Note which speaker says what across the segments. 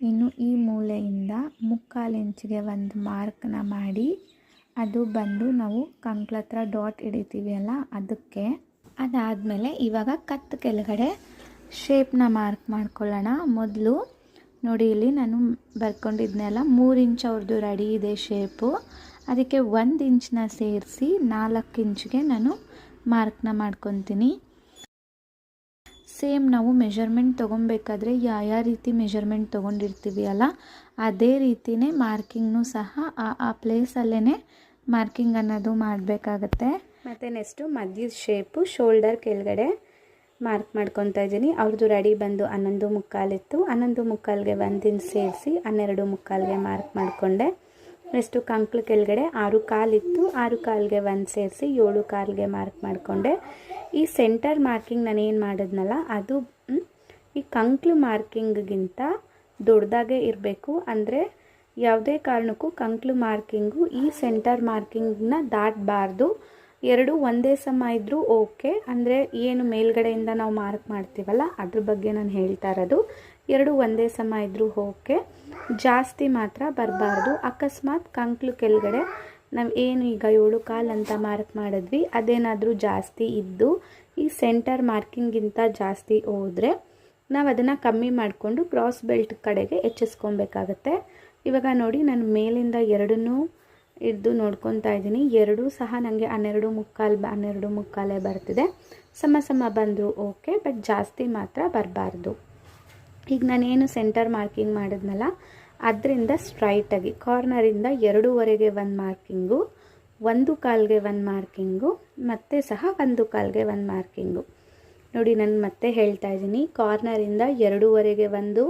Speaker 1: ಇನ್ನು ಈ ಮೂಲೆಯಿಂದ 3/4 ಇಂಚಿಗೆ ಒಂದು ಮಾರ್ಕ್ನ ಮಾಡಿ ಅದು ಬಂದು ನಾವು ಕಂಕ್ಳ ಹತ್ರ ಡಾಟ್ ಹಿಡಿತೀವಿ ಅಲ್ಲ ಅದಕ್ಕೆ. ಅದಾದಮೇಲೆ ಇವಾಗ ಕತ್ತು ಕೆಳಗಡೆ ಶೇಪ್ನ ಮಾರ್ಕ್ ಮಾಡ್ಕೊಳ್ಳೋಣ. ಮೊದಲು ನೋಡಿ ಇಲ್ಲಿ ನಾನು ಬರ್ಕೊಂಡಿದ್ನೆಲ್ಲ 3 ಇಂಚ್ ಅವ್ರದ್ದು ರೆಡಿ ಇದೆ ಶೇಪು. ಅದಕ್ಕೆ 1 ಇಂಚನ್ನ ಸೇರಿಸಿ 4 ಇಂಚ್ಗೆ ನಾನು ಮಾರ್ಕ್ನ ಮಾಡ್ಕೊತೀನಿ. ಸೇಮ್ ನಾವು ಮೆಷರ್ಮೆಂಟ್ ತೊಗೊಬೇಕಾದ್ರೆ ಯಾವ ರೀತಿ ಮೆಷರ್ಮೆಂಟ್ ತೊಗೊಂಡಿರ್ತೀವಿ ಅಲ್ಲ ಅದೇ ರೀತಿಯೇ ಮಾರ್ಕಿಂಗ್ನು ಸಹ ಆ ಪ್ಲೇಸಲ್ಲೇ ಮಾರ್ಕಿಂಗ್ ಅನ್ನೋದು ಮಾಡಬೇಕಾಗತ್ತೆ. ಮತ್ತು ನೆಕ್ಸ್ಟು ಮಧ್ಯದ ಶೇಪು ಶೋಲ್ಡರ್ ಕೆಳಗಡೆ ಮಾರ್ಕ್ ಮಾಡ್ಕೊತಾ ಇದ್ದೀನಿ. ಅವ್ರದ್ದು ರೆಡಿ ಬಂದು 11/4 ಇತ್ತು. 11/4ಗೆ 1 ಇಂಚ್ ಸೇರಿಸಿ 12/4ಗೆ ಮಾರ್ಕ್ ಮಾಡಿಕೊಂಡೆ. ನೆಕ್ಸ್ಟು ಕಂಕ್ಳು ಕೆಳಗಡೆ 6/4 ಇತ್ತು. 6/4ಗೆ 1 ಸೇರಿಸಿ 7/4ಗೆ ಮಾರ್ಕ್ ಮಾಡಿಕೊಂಡೆ. ಈ ಸೆಂಟರ್ ಮಾರ್ಕಿಂಗ್ ನಾನು ಏನು ಮಾಡಿದ್ನಲ್ಲ ಅದು ಈ ಕಂಕ್ಳು ಮಾರ್ಕಿಂಗಿಗಿಂತ ದೊಡ್ಡದಾಗೇ ಇರಬೇಕು. ಅಂದರೆ ಯಾವುದೇ ಕಾರಣಕ್ಕೂ ಕಂಕ್ಳು ಮಾರ್ಕಿಂಗು ಈ ಸೆಂಟರ್ ಮಾರ್ಕಿಂಗ್ನ ದಾಟಬಾರ್ದು. ಎರಡು ಒಂದೇ ಸಮ ಇದ್ದರೂ ಓಕೆ. ಅಂದರೆ ಏನು ಮೇಲ್ಗಡೆಯಿಂದ ನಾವು ಮಾರ್ಕ್ ಮಾಡ್ತೀವಲ್ಲ ಅದ್ರ ಬಗ್ಗೆ ನಾನು ಹೇಳ್ತಾ ಇರೋದು. ಎರಡು ಒಂದೇ ಸಮ ಇದ್ದರೂ ಓಕೆ, ಜಾಸ್ತಿ ಮಾತ್ರ ಬರಬಾರ್ದು. ಅಕಸ್ಮಾತ್ ಕಂಕ್ಳು ಕೆಳಗಡೆ ನಾವು ಏನು ಈಗ 7/4 ಅಂತ ಮಾರ್ಕ್ ಮಾಡಿದ್ವಿ ಅದೇನಾದರೂ ಜಾಸ್ತಿ ಇದ್ದು ಈ ಸೆಂಟರ್ ಮಾರ್ಕಿಂಗಿಂತ ಜಾಸ್ತಿ ಹೋದರೆ ನಾವು ಅದನ್ನು ಕಮ್ಮಿ ಮಾಡಿಕೊಂಡು ಕ್ರಾಸ್ ಬೆಲ್ಟ್ ಕಡೆಗೆ ಹೆಚ್ಚಿಸ್ಕೊಬೇಕಾಗತ್ತೆ. ಇವಾಗ ನೋಡಿ ನಾನು ಮೇಲಿಂದ ಎರಡನ್ನೂ ಹಿಡ್ದು ನೋಡ್ಕೊತಾ ಇದ್ದೀನಿ. ಎರಡೂ ಸಹ ನನಗೆ 12/4 ಬರ್ತಿದೆ. ಸಮ ಸಮ ಬಂದರೂ ಓಕೆ, ಬಟ್ ಜಾಸ್ತಿ ಮಾತ್ರ ಬರಬಾರ್ದು. ಈಗ ನಾನೇನು ಸೆಂಟರ್ ಮಾರ್ಕಿಂಗ್ ಮಾಡಿದ್ನಲ್ಲ ಅದರಿಂದ ಸ್ಟ್ರೈಟಾಗಿ ಕಾರ್ನರಿಂದ 2ವರೆಗೆ 1 ಮಾರ್ಕಿಂಗು, 1/4ಗೆ 1 ಮಾರ್ಕಿಂಗು, ಮತ್ತೆ ಸಹ 1/4ಗೆ 1 ಮಾರ್ಕಿಂಗು. ನೋಡಿ ನಾನು ಮತ್ತೆ ಹೇಳ್ತಾ ಇದ್ದೀನಿ, ಕಾರ್ನರಿಂದ 2ವರೆಗೆ 1,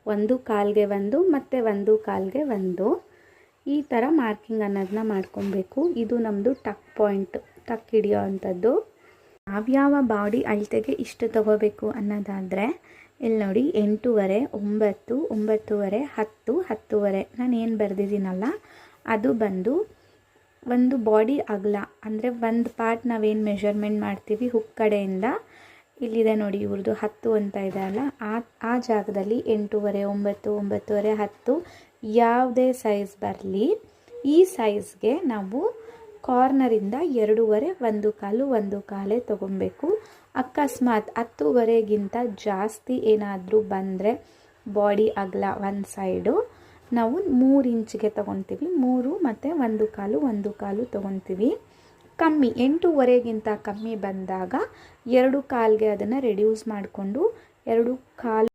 Speaker 1: 1/4ಗೆ 1 ಮತ್ತು 1/4ಗೆ 1 ಈ ಥರ ಮಾರ್ಕಿಂಗ್ ಅನ್ನೋದನ್ನ ಮಾಡ್ಕೊಬೇಕು. ಇದು ನಮ್ಮದು ಟಕ್ ಪಾಯಿಂಟ್, ಟಕ್ ಹಿಡಿಯೋ ಅಂಥದ್ದು. ಯಾವ್ಯಾವ ಬಾಡಿ ಅಳತೆಗೆ ಇಷ್ಟು ತಗೋಬೇಕು ಅನ್ನೋದಾದರೆ ಇಲ್ಲಿ ನೋಡಿ 8:30, 9, 9:30, 10, 10:30 ನಾನು ಏನು ಬರೆದಿದ್ದೀನಲ್ಲ ಅದು ಬಂದು ಒಂದು ಬಾಡಿ ಅಗಲ. ಅಂದರೆ ಒಂದು ಪಾರ್ಟ್ ನಾವೇನು ಮೆಷರ್ಮೆಂಟ್ ಮಾಡ್ತೀವಿ ಹುಕ್ ಕಡೆಯಿಂದ ಇಲ್ಲಿದೆ ನೋಡಿ ಇವ್ರದ್ದು 10 ಅಂತ ಇದೆ ಅಲ್ಲ ಆ ಜಾಗದಲ್ಲಿ 8:30, 9, 9:30, 10 ಯಾವುದೇ ಸೈಜ್ ಬರಲಿ ಈ ಸೈಜ್ಗೆ ನಾವು ಕಾರ್ನರಿಂದ 2ವರೆ, 1/4, 1/4 ತೊಗೊಬೇಕು. ಅಕಸ್ಮಾತ್ 10ವರೆಗಿಂತ ಜಾಸ್ತಿ ಏನಾದರೂ ಬಂದರೆ ಬಾಡಿ ಅಗಲ ಒಂದು ಸೈಡು ನಾವು 3 ಇಂಚಿಗೆ ತೊಗೊತೀವಿ. 3 ಮತ್ತು 1/4, 1/4 ತೊಗೊತೀವಿ. ಕಮ್ಮಿ 8ವರೆಗಿಂತ ಕಮ್ಮಿ ಬಂದಾಗ 2/4ಗೆ ಅದನ್ನು ರೆಡ್ಯೂಸ್ ಮಾಡಿಕೊಂಡು 2/4